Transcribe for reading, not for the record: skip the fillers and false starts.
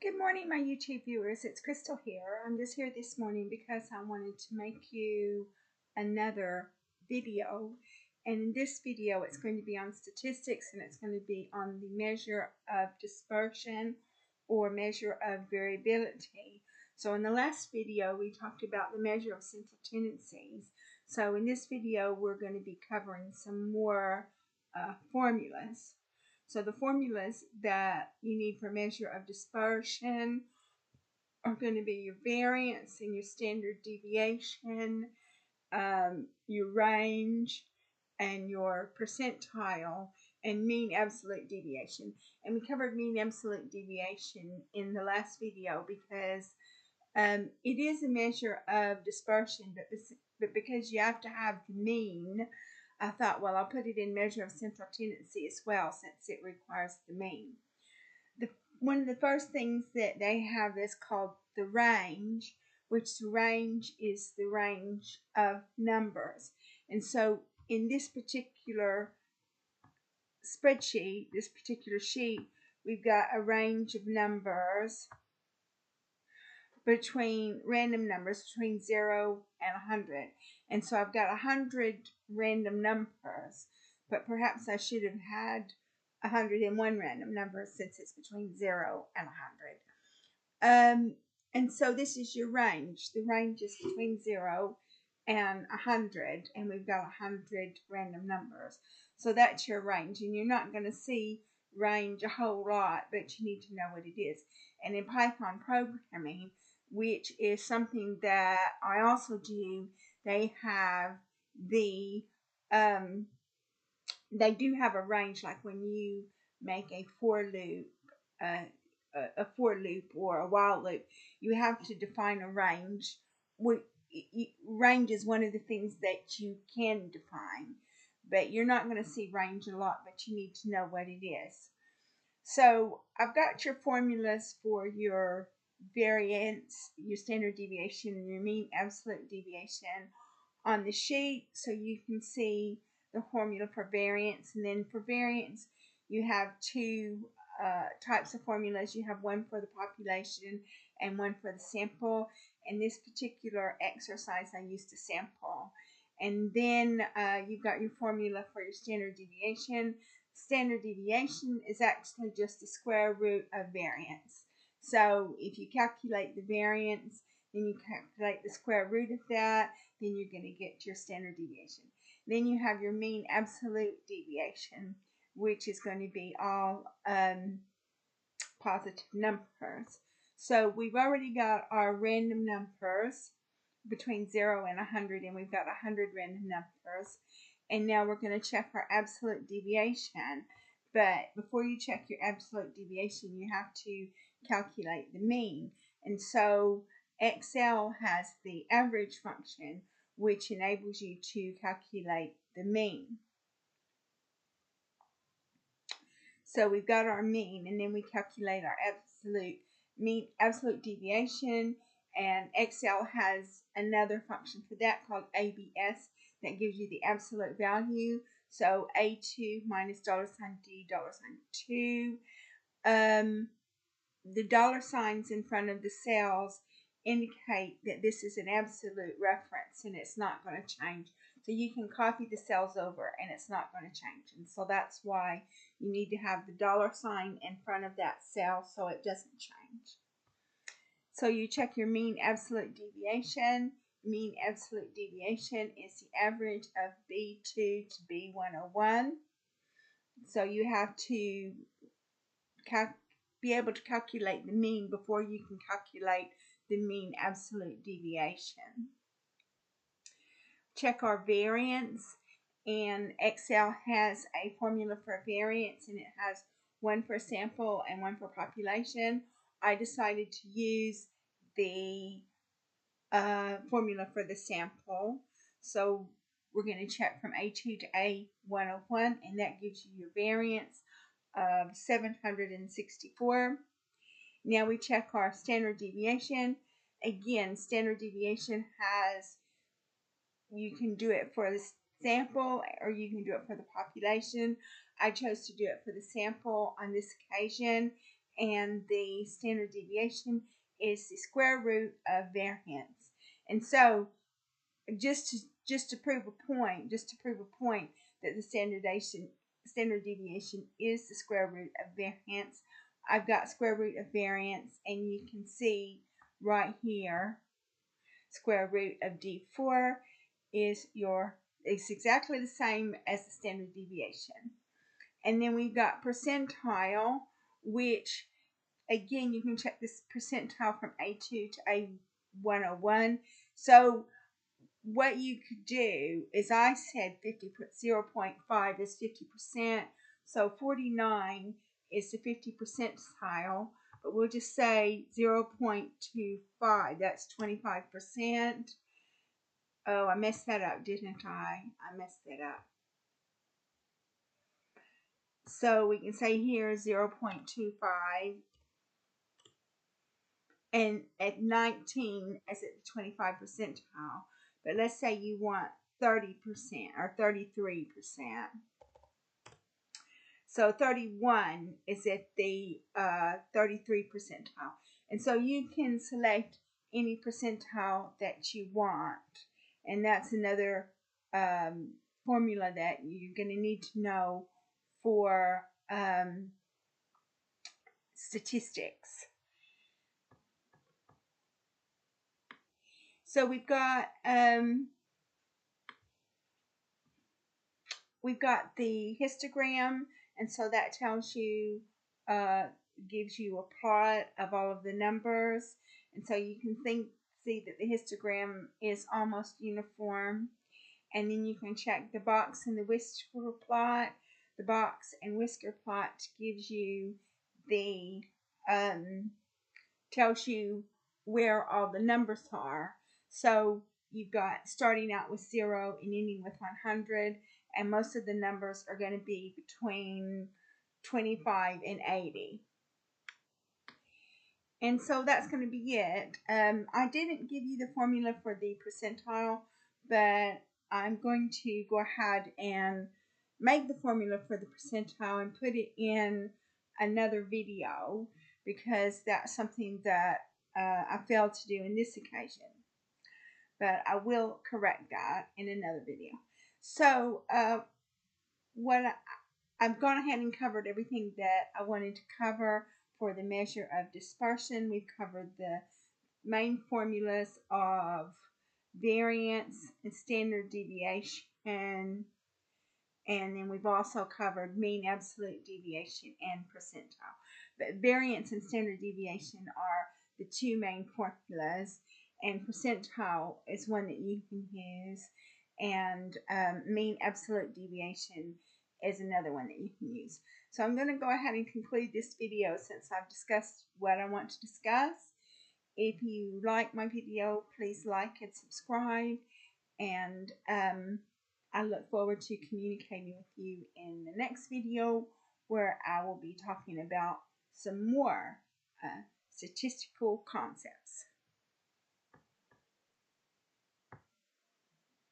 Good morning, my YouTube viewers. It's Crystal here. I'm just here this morning because I wanted to make you another video. And in this video, it's going to be on statistics, and it's going to be on the measure of dispersion or measure of variability. So in the last video, we talked about the measure of central tendencies. So in this video, we're going to be covering some more formulas. So the formulas that you need for measure of dispersion are going to be your variance and your standard deviation, your range, and your percentile, and mean absolute deviation. And we covered mean absolute deviation in the last video because it is a measure of dispersion, but because you have to have the mean, I thought, well, I'll put it in measure of central tendency as well, since it requires the mean. One of the first things that they have is called the range, which the range is the range of numbers. And so in this particular spreadsheet, this particular sheet, we've got a range of numbers between random numbers between 0 and 100. And so I've got 100 random numbers, but perhaps I should have had 101 random numbers since it's between 0 and 100. And so this is your range. The range is between 0 and 100, and we've got 100 random numbers. So that's your range, and you're not going to see range a whole lot, but you need to know what it is. And in Python programming, which is something that I also do, they have the they do have a range, like when you make a for loop, a for loop or a while loop, you have to define a range. Range is one of the things that you can define, but you're not going to see range a lot, but you need to know what it is. So I've got your formulas for your variance, your standard deviation, and your mean absolute deviation on the sheet, so you can see the formula for variance. And then for variance, you have two types of formulas. You have one for the population and one for the sample. In this particular exercise, I used a sample. And then you've got your formula for your standard deviation. Standard deviation is actually just the square root of variance. So if you calculate the variance, then you calculate the square root of that, then you're going to get your standard deviation. Then you have your mean absolute deviation, which is going to be all positive numbers. So we've already got our random numbers between 0 and 100, and we've got 100 random numbers. And now we're going to check our absolute deviation. But before you check your absolute deviation, you have to calculate the mean. And so Excel has the average function, which enables you to calculate the mean. So we've got our mean, and then we calculate our absolute deviation, and Excel has another function for that called ABS that gives you the absolute value. So A2 minus $D, $2. The dollar signs in front of the cells indicate that this is an absolute reference, and it's not going to change. So you can copy the cells over, and it's not going to change. And so that's why you need to have the dollar sign in front of that cell so it doesn't change. So you check your mean absolute deviation. Mean absolute deviation is the average of B2 to B101. So you have to be able to calculate the mean before you can calculate the mean absolute deviation. Check our variance, and Excel has a formula for variance, and it has one for sample and one for population. I decided to use the formula for the sample. So we're going to check from A2 to A101, and that gives you your variance of 764. Now we check our standard deviation. Again, standard deviation has, you can do it for the sample or you can do it for the population. I chose to do it for the sample on this occasion, and the standard deviation is the square root of variance. And so just to prove a point, that the standard deviation is the square root of variance, I've got square root of variance, and you can see right here, square root of D4 is exactly the same as the standard deviation. And then we've got percentile, which again, you can check this percentile from A2 to A101. So what you could do is, I said 0.5 is 50%, so 49 is the 50 percentile, but we'll just say 0.25, that's 25%. Oh, I messed that up, didn't I? I messed that up. So we can say here 0.25, and at 19 is at the 25 percentile. But let's say you want 30% or 33%. So 31 is at the 33 percentile. And so you can select any percentile that you want. And that's another formula that you're going to need to know for statistics. So we've got the histogram, and so that tells you, gives you a plot of all of the numbers, and so you can see that the histogram is almost uniform. And then you can check the box and the whisker plot. The box and whisker plot gives you the tells you where all the numbers are. So you've got starting out with 0 and ending with 100, and most of the numbers are going to be between 25 and 80. And so that's going to be it. I didn't give you the formula for the percentile, but I'm going to go ahead and make the formula for the percentile and put it in another video, because that's something that I failed to do in this occasion. But I will correct that in another video. So I've gone ahead and covered everything that I wanted to cover for the measure of dispersion. We've covered the main formulas of variance and standard deviation, and then we've also covered mean, absolute deviation, and percentile. But variance and standard deviation are the two main formulas, and percentile is one that you can use, and mean, absolute deviation is another one that you can use. So I'm going to go ahead and conclude this video since I've discussed what I want to discuss. If you like my video, please like and subscribe, and I look forward to communicating with you in the next video, where I will be talking about some more statistical concepts.